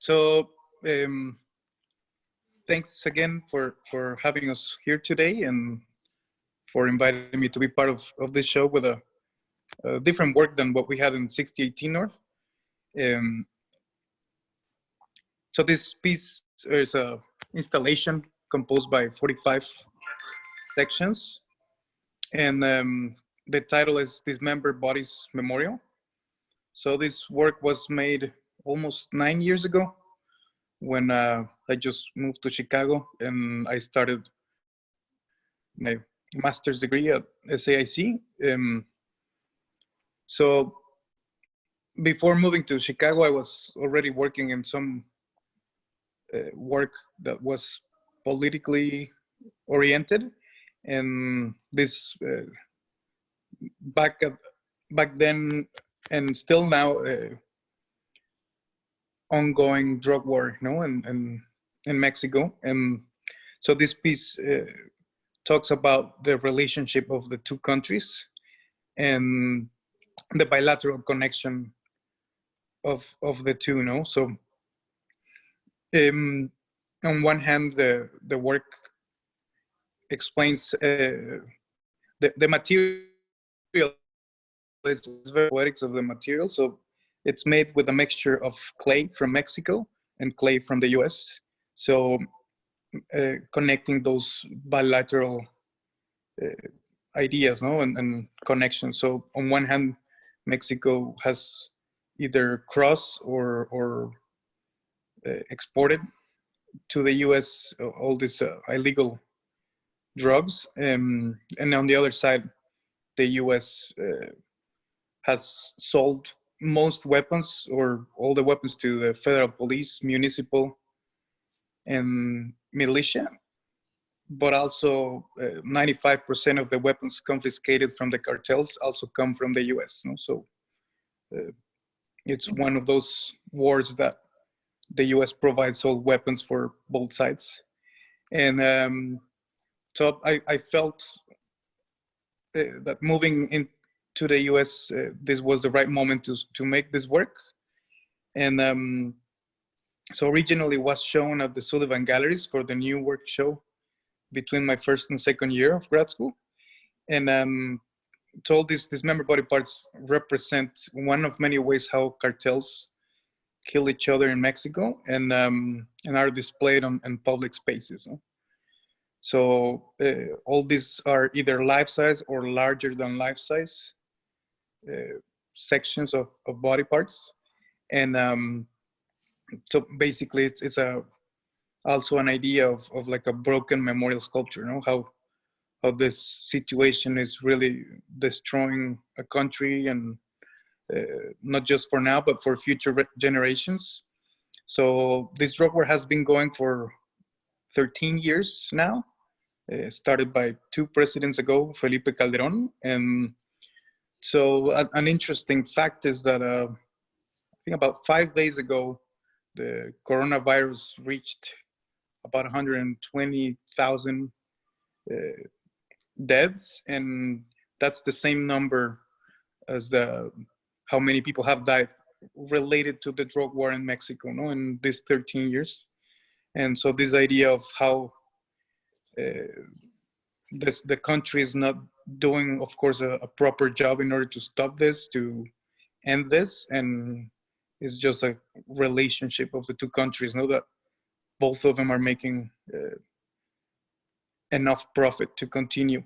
So thanks again for having us here today and for inviting me to be part of this show with a different work than what we had in 6018 North. Um, so this piece is a installation composed by 45 sections, and the title is Dismembered Bodies Memorial. So this work was made almost 9 years ago when I just moved to Chicago and I started my master's degree at DCASE. So before moving to Chicago, I was already working in some work that was politically oriented, and this back then and still now ongoing drug war, in Mexico. And so this piece talks about the relationship of the two countries and the bilateral connection of the two. So on one hand, the work explains the material is very poetics of the material. So it's made with a mixture of clay from Mexico and clay from the US. So connecting those bilateral ideas, and connections. So on one hand, Mexico has either crossed or exported to the US all these illegal drugs, and on the other side, the US has sold most weapons or all the weapons to the federal police, municipal, and militia. But also 95% of the weapons confiscated from the cartels also come from the US. So it's one of those wars that the US provides all weapons for both sides. And so I felt that moving into the US, this was the right moment to make this work. And so originally was shown at the Sullivan Galleries for the new work show between my first and second year of grad school. And so all these dismembered body parts represent one of many ways how cartels kill each other in Mexico, and are displayed in public spaces. So all these are either life-size or larger than life-size sections of body parts. And so basically it's also an idea of like a broken memorial sculpture, how this situation is really destroying a country, and not just for now, but for future generations. So this drug war has been going for 13 years now. Started by 2 presidents ago, Felipe Calderón. And so an interesting fact is that I think about 5 days ago, the coronavirus reached about 120,000 deaths, and that's the same number as how many people have died related to the drug war in Mexico, in these 13 years. And so this idea of how the country is not doing, of course, a proper job in order to stop this, to end this, and it's just a relationship of the two countries, that both of them are making enough profit to continue.